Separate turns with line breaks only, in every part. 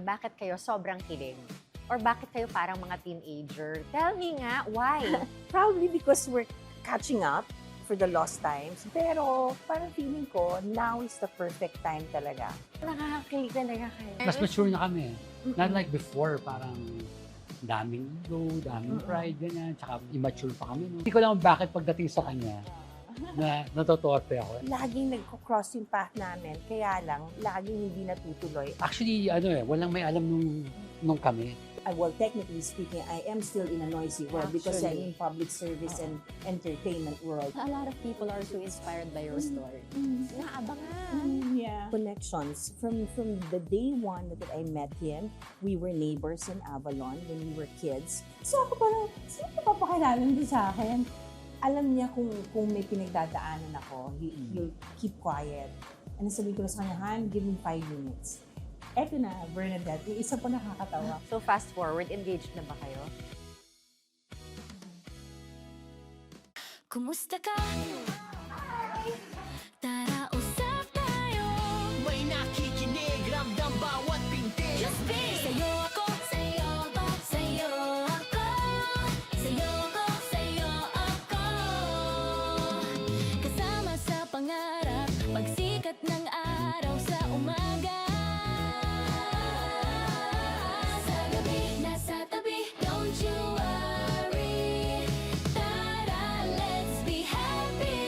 bakit kayo sobrang kilig? Or bakit kayo parang mga teenager? Tell me nga, why?
Probably because we're catching up for the lost times. Pero parang feeling ko, now is the perfect time talaga.
Nakakakilig talaga kayo.
Mas mature na kami. Not like before, parang daming ego, daming pride, ganyan. Tsaka immature pa kami. No? Hindi ko lang bakit pagdating sa kanya, na natutuwa pa ako.
Laging nagko-cross yung path namin, kaya lang, laging hindi natutuloy.
Actually, walang may alam nung kami.
Well, technically speaking, I am still in a noisy world because I'm in public service and entertainment world.
A lot of people are so inspired by your story. Naabangan.
Yeah. Connections. From the day one that I met him, we were neighbors in Avalon when we were kids. So ako parang, sino pa papakilala din sa akin? Alam niya kung may pinagdadaanan ako, he'll keep quiet. And sabihin ko na sa kanya, Han, give me 5 minutes. Eto na, Bernadette, yung isa pa nakakatawa.
So fast forward, engaged na ba kayo?
Kumusta ka? Tara, usap tayo. May nakikinig, ramdam bawat pintig. Just be! Sa'yo ako, sa'yo ako, sa'yo ako. Sa'yo ako, sa'yo ako. Kasama sa pangarap, pagsikat ng araw sa umaga. Sa gabi, nasa tabi, don't you worry. Tara, let's be happy.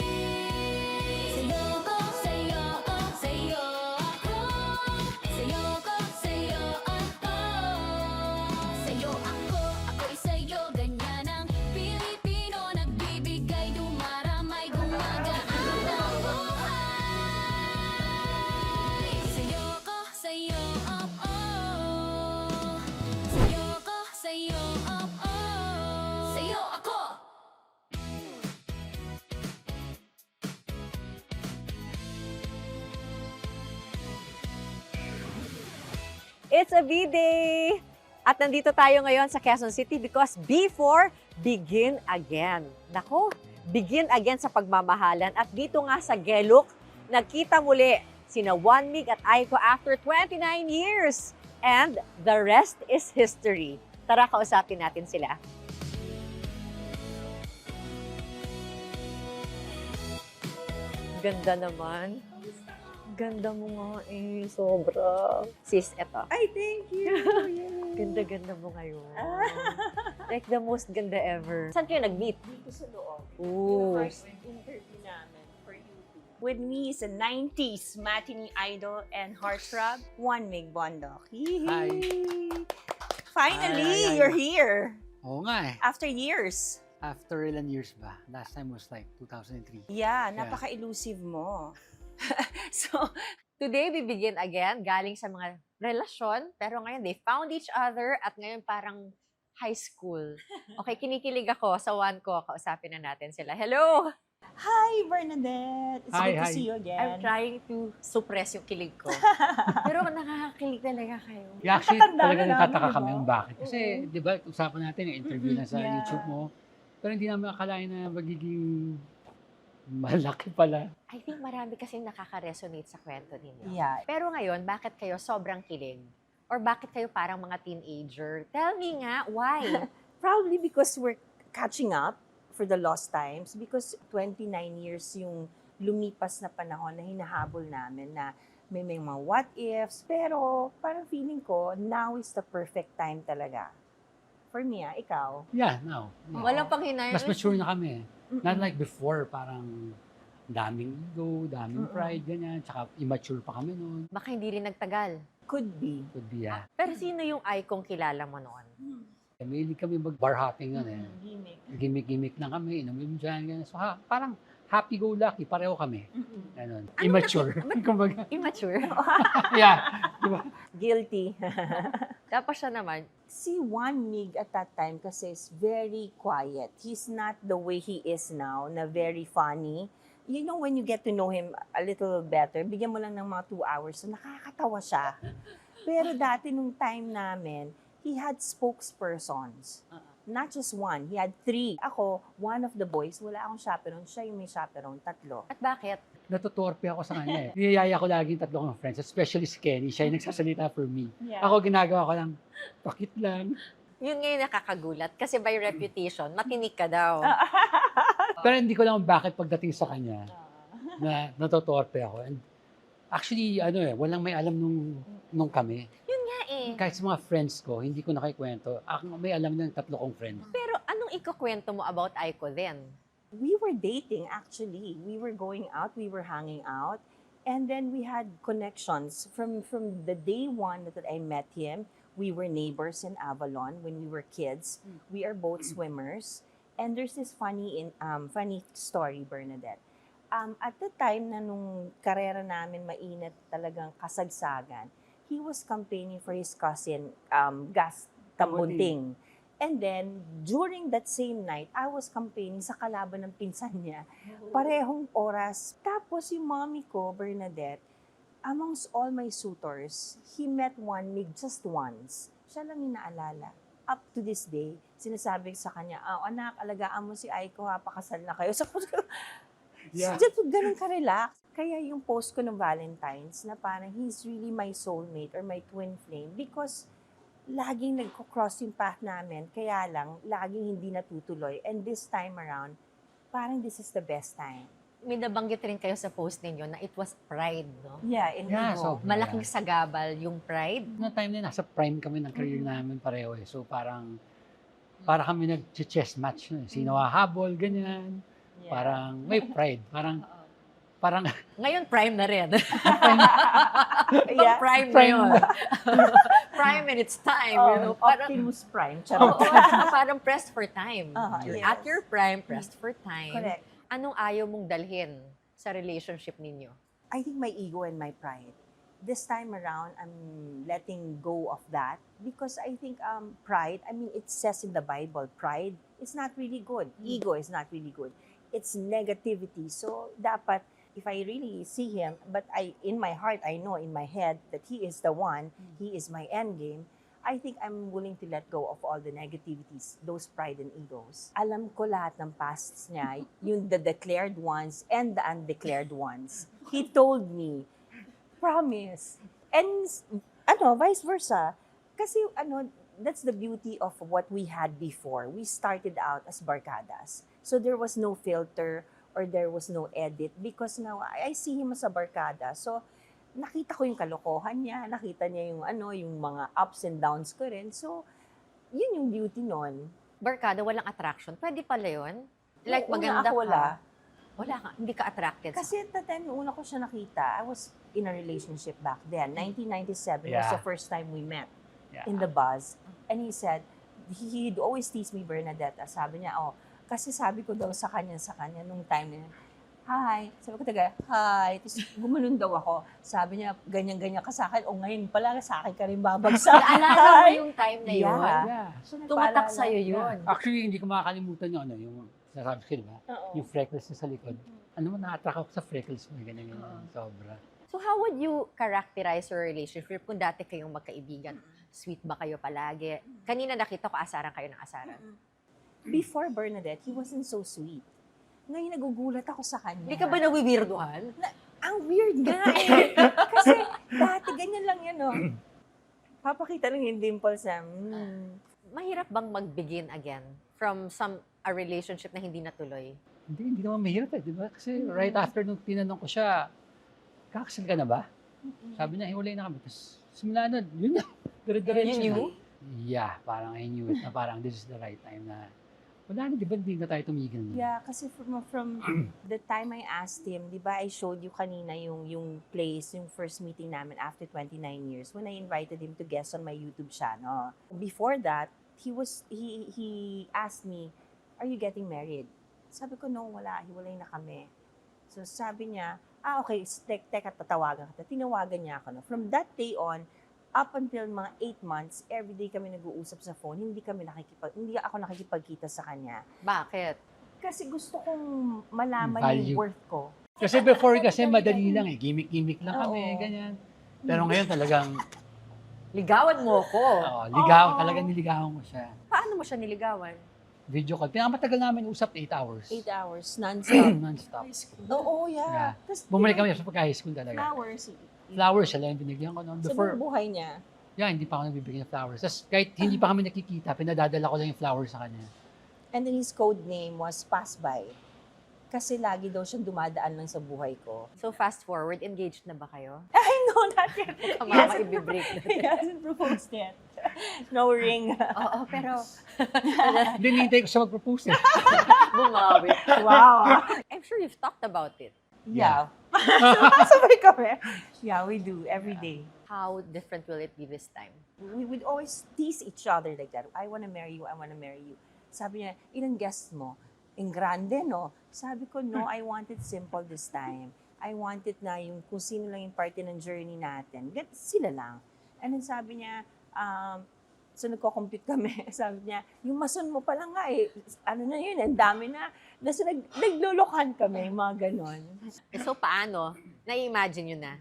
Sa'yo ako, sa'yo ako, sa'yo ako. Sa'yo ako, sa'yo ako. Sa'yo ako, ako'y sa'yo. Ganyan ang Pilipino, nagbibigay, dumaramay, gumagaan ng buhay. Sa'yo ako, sa'yo, oh, oh. Sa'yo ako, sa'yo, oh, oh. Sa'yo ako.
It's a B-Day! At nandito tayo ngayon sa Quezon City because before, begin again. Nako, begin again sa pagmamahalan. At dito nga sa Geluk, nagkita muli sina Juan Mig at Aiko after 29 years. And the rest is history. Tara, kausapin natin sila. Ganda naman. Ganda mo nga eh, sobra. Sis, eto.
Ay, thank you!
Ganda-ganda mo ngayon. Like the most ganda ever. Saan kayo nag-meet?
Dito sa loob.
Ooh.
First interview namin for YouTube. With me is a 90s matinee idol and heartthrob, Juan Mig Bondoc.
Hi.
Finally,
Hi.
you're here.
Oo nga eh.
After years.
After ilan years ba? Last time was like 2003.
Yeah, napaka-elusive mo. So,
Today, we begin again, galing sa mga relasyon, pero ngayon, they found each other at ngayon parang high school. Okay, kinikilig ako sa one ko, kausapin na natin sila. Hello!
hi Bernadette. It's
Hi,
good to
hi.
see you
I'm
again.
trying to suppress yung kilig ko. Pero nakakakilig talaga kayo.
Yeah, actually,
Natatanda
talaga
na
nagtataka
namin,
kami
di ba?
kung bakit. Kasi, di ba, usapan natin yung interview na sa
Yeah.
YouTube mo. Pero hindi namin akalain na magiging malaki pala.
I think marami kasing nakaka-resonate sa kwento ninyo.
Yeah.
Pero ngayon, bakit kayo sobrang kilig? Or bakit kayo parang mga teenager? Tell me nga, why?
Probably because we're catching up for the lost times because 29 years yung lumipas na panahon na hinahabol namin na may mga what ifs, pero parang feeling ko now is the perfect time talaga. For me, ikaw?
Yeah, no. Yeah.
Walang panghinayang.
Mas mature na kami. Not like before, parang daming ego, daming pride, ganyan. Tsaka immature pa kami noon.
Baka hindi rin nagtagal.
Could be.
Could be, yeah.
Pero sino yung icon kilala mo noon?
Mahilig kami mag-bar hopping nun eh.
Gimmick.
Gimmick-gimmick lang kami, inom dyan, ganyan. So, parang happy-go-lucky, pareho kami. Ganon.
Ano
Immature. Kumbaga,
Immature.
yeah. Diba?
Guilty.
Tapos siya naman,
Si Juan Mig at that time kasi is very quiet. He's not the way he is now, na very funny. You know, when you get to know him a little better, bigyan mo lang ng mga 2 hours, so nakakatawa siya. Pero dati nung time namin, he had spokespersons. Not just one, he had 3. Ako, one of the boys, wala akong chaperone, siya yung may chaperone, 3.
at bakit?
Natutorpe ako sa kanya eh. Niyayaya ko lagi yung tatlo kong friends, especially si Kenny. Siya yung nagsasalita for me.
Yeah.
Ako ginagawa ko lang, pakit lang.
Yun ngayon nakakagulat kasi by reputation, matinik ka daw.
Pero hindi ko lang bakit pagdating sa kanya na natutorpe ako. And actually, walang may alam nung kami.
Nga eh.
Kahit sa mga friends ko, hindi ko nakikwento. Ako may alam ng tatlo kong friends.
Pero anong ikukwento mo about Aiko then?
We were dating actually. We were going out, we were hanging out, and then we had connections from the day one that I met him. We were neighbors in Avalon when we were kids. We are both swimmers, and there's this funny story, Bernadette. At the time na nung karera namin mainit talagang kasagsagan, he was campaigning for his cousin, Gas Tambunting. And then, during that same night, I was campaigning sa kalaban ng pinsan niya. Parehong oras. Tapos yung mommy ko, Bernadette, amongst all my suitors, he met one just once. Siya lang yung naalala. Up to this day, sinasabi sa kanya, anak, alagaan mo si Aiko ha, pakasal na kayo. So,
Yeah.
just ganun ka-relax. Kaya yung post ko ng Valentine's na parang he's really my soulmate or my twin flame because laging nagko-cross yung path namin, kaya lang, laging hindi natutuloy. And this time around, parang this is the best time.
May nabanggit rin kayo sa post ninyo na it was pride, no?
Yeah, in
Yeah,
Igo.
so-
Malaking sagabal yung pride.
Noong time na yun, nasa prime kami ng career namin pareho eh. So para kami nag-chess match. Sino hahabol, ganyan.
Yeah.
Parang may pride. Parang
Ngayon, prime na rin.
Yeah.
prime na
Prime
yun.
na.
prime and it's time. you know? Parang,
Optimus Prime.
Oo,
Charot.
parang pressed for time. You're
Yes.
at your prime, pressed for time.
Correct.
Anong ayaw mong dalhin sa relationship ninyo?
I think my ego and my pride. This time around, I'm letting go of that because I think pride, I mean, it says in the Bible, pride is not really good. Ego is not really good. It's negativity. So, dapat, if I really see him, but in my heart, I know in my head that he is the one, he is my end game, I think I'm willing to let go of all the negativities, those pride and egos. Alam ko lahat ng pasts niya, yung the declared ones and the undeclared ones. He told me, promise. And vice versa. Kasi that's the beauty of what we had before. We started out as barkadas. So there was no filter or there was no edit because now I see him as a barkada. So nakita ko yung kalokohan niya, nakita niya yung mga ups and downs ko rin. So yun yung beauty nun.
Barkada, walang attraction. Pwede pala yun? Like,
Nung una
maganda
ako, wala.
ka. Wala ka. Hindi ka attracted.
Kasi at the time, nung una ko siya nakita, I was in a relationship back then. 1997 was
Yeah.
the first time we met
Yeah.
in the buzz. And he said, he'd always tease me, Bernadette. Sabi niya, kasi sabi ko daw sa kanya nung time na yun, hi. Sabi ko taga, hi. Tapos gumanon daw ako. Sabi niya, ganyan-ganyan ka sa akin. O ngayon pala, sa akin ka rin babagsak.
Naalala mo yung time na yun?
Yeah.
Yeah.
So,
Tumatak
nagpaalala.
sa'yo yun.
Actually, hindi ko makakalimutan yung sinasabi ko, di ba?
Oo.
Yung freckles na sa likod. Ano mo, na-attract ako sa freckles mo, ganyan. Sobra.
So how would you characterize your relationship kung dati kayong magkaibigan? Sweet ba kayo palagi? Kanina nakita ko asaran kayo ng asaran.
Before Bernadette, he wasn't so sweet. Ngayon nagugulat ako sa kanya.
Hindi ka ba nawiwirduhan?
Ang weird nga eh. Kasi dati ganyan lang yan, Papakita lang yung dimples na,
Mahirap bang mag-begin again from a relationship na hindi natuloy?
Hindi naman mahirap di ba? Kasi right after nung tinanong ko siya, kakasal ka na ba? Sabi niya, hiwalay na kami. Tapos simula na, yun na. Dire-diretso
You
na.
knew?
Yeah, parang I knew it na parang this is the right time na wala na, di ba hindi na tayo tumigil?
Yeah, kasi from the time I asked him, di ba I showed you kanina yung place, yung first meeting namin after 29 years when I invited him to guest on my YouTube channel. Before that, he asked me, are you getting married? Sabi ko, no, wala, hiwalay na kami. So sabi niya, okay, teka, tatawagan kita. Tinawagan niya ako. No? From that day on, up until mga 8 months, everyday kami nag-uusap sa phone, hindi ako nakikipagkita sa kanya.
Bakit?
Kasi gusto kong malaman
Value.
yung worth ko.
Kasi before kasi madali lang gimmick-gimmick lang kami,
Oo.
ganyan. Pero ngayon talagang,
Ligawan mo ko.
talagang niligawan ko siya.
Paano mo siya niligawan?
video call. Pinakamatagal namin usap, 8 hours.
8 hours, non-stop.
Non-stop.
Oo, yeah.
Yeah.
Tapos,
Bumalik kami sa pagka-high school talaga.
flowers.
Flowers, siya lang yung binigyan ko noon.
Sa
Before,
buong buhay niya.
yeah, hindi pa ako nagbibigay ng flowers. Tapos kahit hindi pa kami nakikita, pinadadala ko lang yung flowers sa kanya.
And then his code name was Pass By. Kasi lagi daw siyang dumadaan lang sa buhay ko.
So fast forward, engaged na ba kayo?
I know, not yet.
Kamama i-break na.
He hasn't proposed yet. No ring.
Oo, pero
Hindi, hinihintay ko siya mag-propose eh.
bumawi.
Wow.
I'm sure you've talked about it.
Yeah. Sabay kami. Yeah, we do every day.
How different will it be this time?
We would always tease each other like that. I want to marry you, I want to marry you. Sabi niya, ilang guests mo? In grande, no? Sabi ko, no, I want it simple this time. I want it na yung kung sino lang yung party ng journey natin. Sila lang. And then sabi niya, so nagko-compute kami. Sabi niya, yung mason mo pa lang nga eh. Ano na yun, ang dami na. Nasa naglulukan kami, mga ganon.
So paano? Na-imagine nyo na?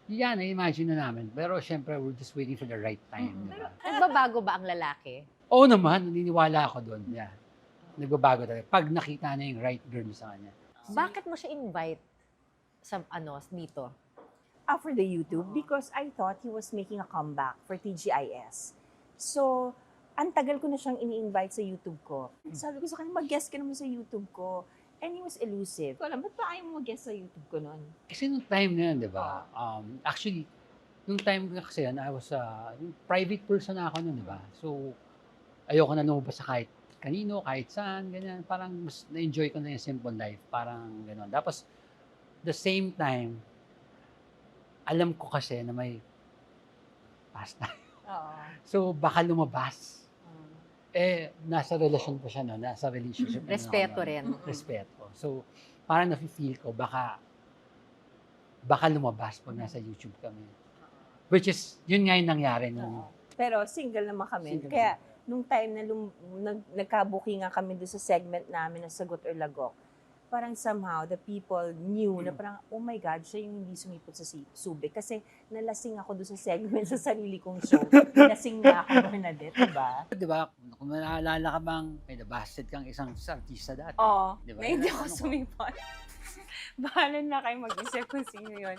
Yeah, na-imagine na namin. Pero syempre, we're just waiting for the right time. Diba?
Nagbabago ba ang lalaki?
Oo naman, naniniwala ako doon. Yeah. Nagbabago talaga. Pag nakita na yung right girl sa kanya.
Bakit mo siya invite sa dito?
For the YouTube, because I thought he was making a comeback for TGIS. So, ang tagal ko na siyang ini-invite sa YouTube ko. Sabi ko sa kanya, mag-guest ka naman sa YouTube ko. And he was elusive. Ko alam, ba't pa ayaw mo mag-guest sa YouTube ko noon?
Kasi nung time na yun, di ba? Actually, nung time na kasi yan, I was yung private person na ako nun, di ba? So, ayoko na lumabas sa kahit kanino, kahit saan, ganyan. Parang mas na-enjoy ko na yung simple life. Parang gano'n. Tapos, the same time, alam ko kasi na may past life.
Oo.
So, baka lumabas. Nasa relasyon pa siya, no? Nasa relationship.
Respeto rin.
Respeto. So, parang nafe-feel ko, baka lumabas pag nasa YouTube kami. Which is, yun nga yung nangyari.
Pero single naman kami.
Single.
Kaya, nung time na nagka-booking nga kami doon sa segment namin na Sagot or Lagok, parang somehow the people knew na parang, oh my God, siya yung hindi sumipot sa Subic. Kasi nalasing ako doon sa segment sa sarili kong show. Nalasing na ako, Bernadette, diba?
Di ba? Kung naalala ka bang, may nabasted kang isang artista dati.
Oo.
Di ba?
Na hindi
Ano
ako
ko?
sumipot. Bahala na kayo mag-isip kung sino yun.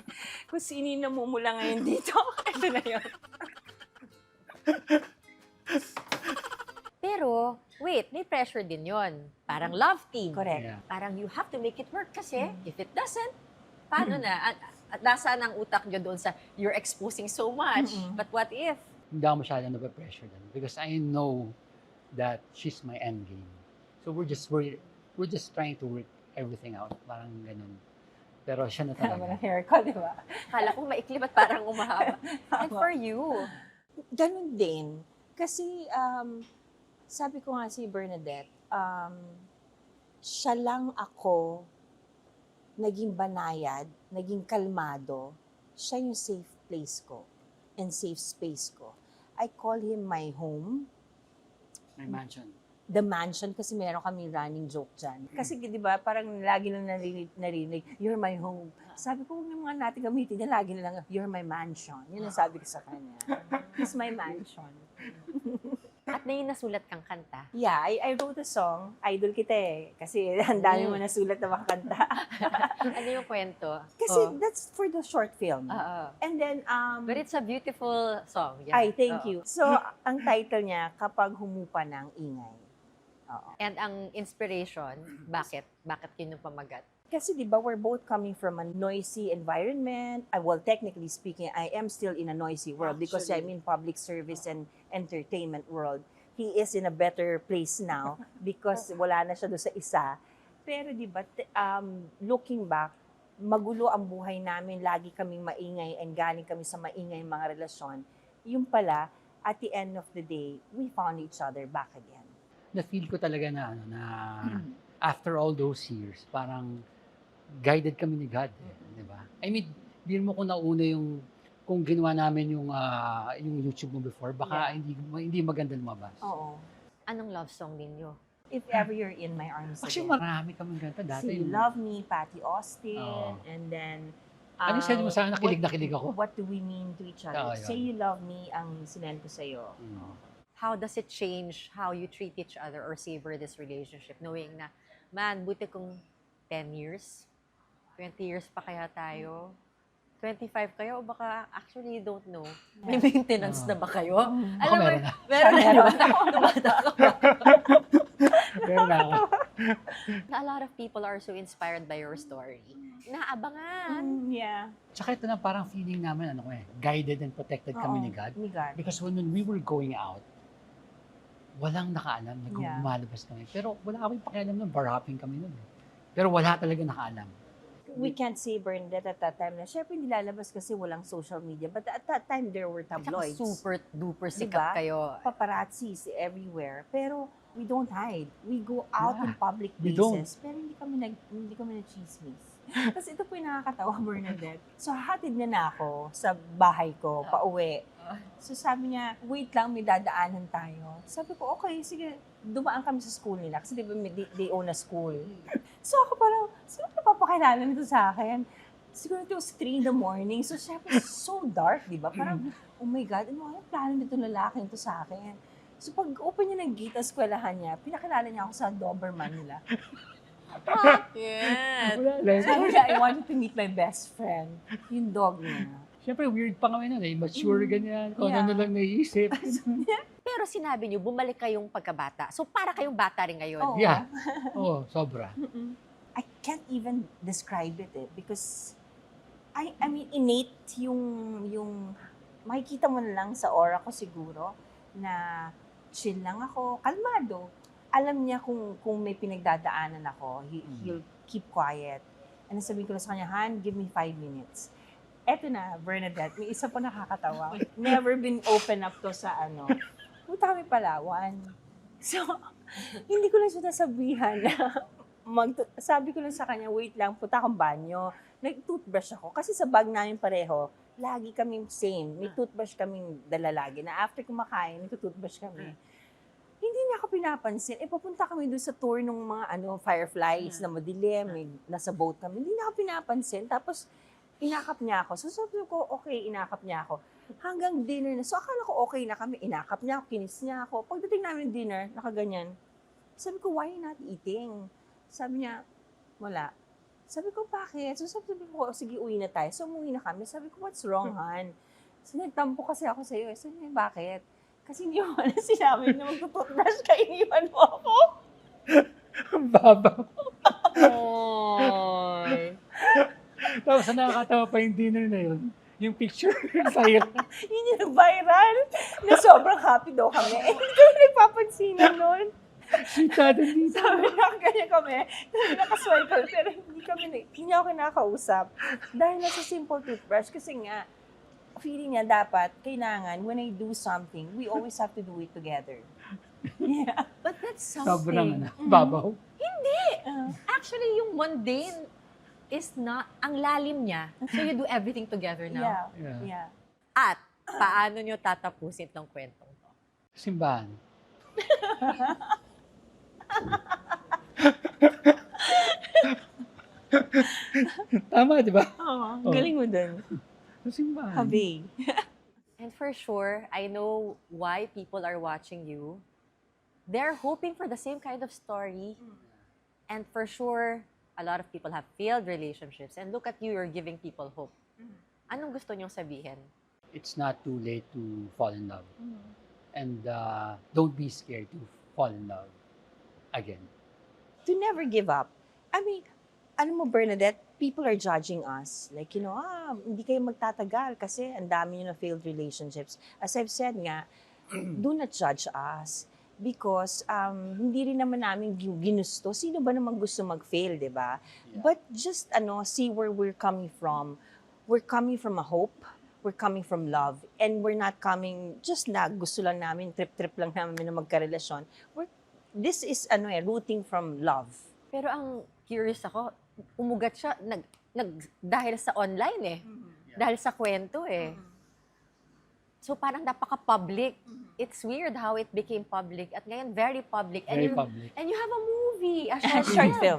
Kung sino yung namumula ngayon dito, ito na yun.
Pero, wait, may pressure din yon. Parang love team.
Correct.
Yeah.
Parang you have to make it work kasi if it doesn't, paano na? At nasaan ang utak nyo doon sa you're exposing so much. But what if?
Hindi ako masyadong nape-pressure din. Because I know that she's my end game. So we're just trying to work everything out. Parang ganun. Pero siya na
Tama
talaga.
ng hair ko, di ba?
Kala ko maikli ba't parang umahaba? And for you,
Ganun din. Kasi, sabi ko nga si Bernadette, siya lang ako naging banayad, naging kalmado. Siya yung safe place ko and safe space ko. I call him my home.
My mansion.
The mansion, kasi meron kami running joke dyan. Kasi di ba, parang lagi lang narinig, you're my home. Sabi ko, huwag naman natin gamitin na lagi na lang, you're my mansion. Yun ang sabi ko sa kanya. It's my mansion.
at may nasulat kang kanta.
Yeah, I wrote a song. Idol kita eh. Kasi ang dami mo nasulat na makakanta.
Ano yung kwento?
Kasi
Oh.
that's for the short film.
Oo.
And then,
But it's a beautiful song. Yeah.
ay, thank
Oo.
you. So, ang title niya, Kapag Humupa ng Ingay. Oo.
And ang inspiration, bakit? Bakit yun yung pamagat?
Kasi di ba, we're both coming from a noisy environment. Well, technically speaking, I am still in a noisy world because I'm in public service and entertainment world. He is in a better place now because wala na siya doon sa isa. Pero di ba, looking back, magulo ang buhay namin. Lagi kaming maingay and galing kami sa maingay mga relasyon. Yung pala, at the end of the day, we found each other back again.
Na-feel ko talaga na, after all those years, parang guided kami ni God. Di ba? I mean, di mo ko nauna yung kung ginawa namin yung YouTube mo before, baka hindi maganda lumabas.
Oo.
Anong love song ninyo?
If ever you're in my arms
Actually,
again.
marami kami ganta dati.
Say You Love Me, Patty Austin,
Oo.
and then...
Ano yung sabi mo sa akin? Nakilig na kilig ako.
What do we mean to each other?
Oo, yun.
Say You Love Me ang sinend ko sa'yo.
how does it change how you treat each other or savor this relationship? Knowing na, man, buti kung 10 years, 20 years pa kaya tayo, 25 kayo, o baka actually you don't know. May maintenance na ba kayo?
Ako
Alam mo,
meron na.
meron na yun.
Meron na ako.
A lot of people are so inspired by your story. Naabangan.
Yeah.
Tsaka ito na parang feeling namin, guided and protected kami ni God.
Ni God.
Because when we were going out, walang nakaalam na kung
Yeah.
lumalabas kami. Pero wala kami pakialam nun, bar hopping kami nun. Pero wala talaga nakaalam.
We can't say Bernadette at that time na syempre hindi lalabas kasi walang social media. But at that time, there were
Tsaka
tabloids.
super duper sikat
Diba?
kayo.
Paparazzis everywhere. Pero we don't hide. We go out
Yeah,
in public
we don't.
places. Pero hindi kami nag-chismis. Tapos ito po yung nakakatawa, Bernadette. So, hatid niya na ako sa bahay ko, pauwi. So, sabi niya, wait lang, may dadaanan tayo. Sabi ko, okay, sige, dumaan kami sa school nila. Kasi di ba, they own a school. So, ako parang, sino napapakilala nito sa akin? Siguro it was 3 in the morning. So, syempre, so dark, di ba? Parang, oh my God, ano ang plano nito lalaki ito sa akin? So, pag open niya ng gate, eskwelahan niya, pinakilala niya ako sa Doberman nila.
Bakit?
Wala lang.
Sabi niya, I wanted to meet my best friend. Yung dog niya.
Siyempre, weird pa kami nun mature ganyan. Kung ano
Yeah.
lang naisip.
Pero sinabi niyo, bumalik kayong pagkabata. So, para kayong bata rin ngayon.
Oo.
Yeah. Oo, sobra.
I can't even describe it because I mean innate yung makikita mo na lang sa aura ko siguro na chill lang ako, kalmado. Alam niya kung may pinagdadaanan ako, he'll keep quiet. And sabihin ko na sa kanya, Han, give me 5 minutes. Eto na, Bernadette, may isa pa nakakatawa. Never been open up to sa Punta kami Palawan. So, hindi ko lang siya nasabihan na sabi ko lang sa kanya, wait lang, punta akong banyo. Nag-toothbrush ako. Kasi sa bag namin pareho, lagi kaming same. May toothbrush kaming dala lagi. Na after kumakain, nag-toothbrush kami. Hindi niya ako pinapansin. Papunta kami doon sa tour ng mga fireflies na madilim. Nasa boat kami. Hindi niya ako pinapansin. Tapos, inakap niya ako. So, sabi ko, okay, inakap niya ako. Hanggang dinner na. So, akala ko okay na kami. Inakap niya ako, kinis niya ako. Pagdating namin ng dinner, nakaganyan. Sabi ko, why not eating? Sabi niya, wala. Sabi ko, bakit? So, sabi ko, sige, uwi na tayo. So, umuwi na kami. Sabi ko, what's wrong, Han? So, nagtampo kasi ako sa'yo. Sabi niya, bakit? Kasi hindi mo na sinabi na magtututbrush ka, iniwan mo ako.
Ang baba.
Oy.
Tapos nakakatawa pa yung dinner na yun. Yung picture sa'yo.
Yun yung viral na sobrang happy daw kami. Hindi kami nagpapansinan nun.
Sita doon dito.
Sabi na ganyan kami. Nakaswipe kami, pero hindi ako kinakausap. Dahil nasa simple toothbrush. Kasi nga, feeling niya dapat, kailangan, when I do something, we always have to do it together. Yeah.
But that's
Sobrang
something.
babaw.
Actually, yung mundane is not, ang lalim niya. So, you do everything together now.
Yeah.
Yeah.
At, paano nyo tatapusin tong kwentong to?
Simbahan. Tama, di ba?
Oo, galing mo dun.
Simbahan.
Habi.
And for sure, I know why people are watching you. They're hoping for the same kind of story. And for sure, a lot of people have failed relationships. And look at you, you're giving people hope. Anong gusto nyong sabihin?
It's not too late to fall in love. And don't be scared to fall in love again.
To never give up. I mean, ano mo, Bernadette, people are judging us. Like, hindi kayo magtatagal kasi ang dami nyo na failed relationships. As I've said nga, do not judge us. Because hindi rin naman namin ginusto. Sino ba naman gusto mag-fail, di ba?
Yeah.
But just see where we're coming from. We're coming from a hope. We're coming from love. And we're not coming just na gusto lang namin, trip-trip lang namin na magkarelasyon. This is rooting from love.
Pero ang curious ako, umugat siya dahil sa online eh. Dahil sa kwento eh. So parang napaka-public. It's weird how it became public. At ngayon, very public.
Very public.
And you have a movie, a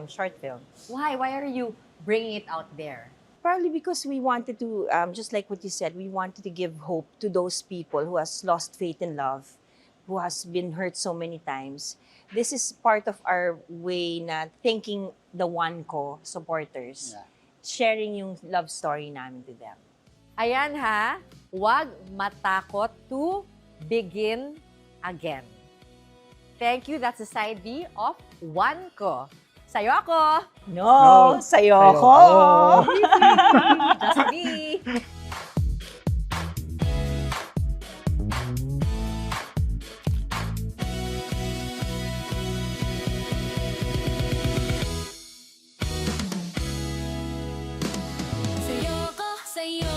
Short film.
Why? Why are you bringing it out there?
Probably because we wanted to, just like what you said, we wanted to give hope to those people who has lost faith in love. who has been hurt so many times, this is part of our way na thanking the One Ko supporters,
Yeah.
sharing yung love story namin to them.
Ayan ha, huwag matakot to begin again. Thank you. That's the side B of One Ko. Sa'yo ako.
No,
No,
sa'yo
sa'yo
ko!
Just B.
Sa'yo ko, sa'yo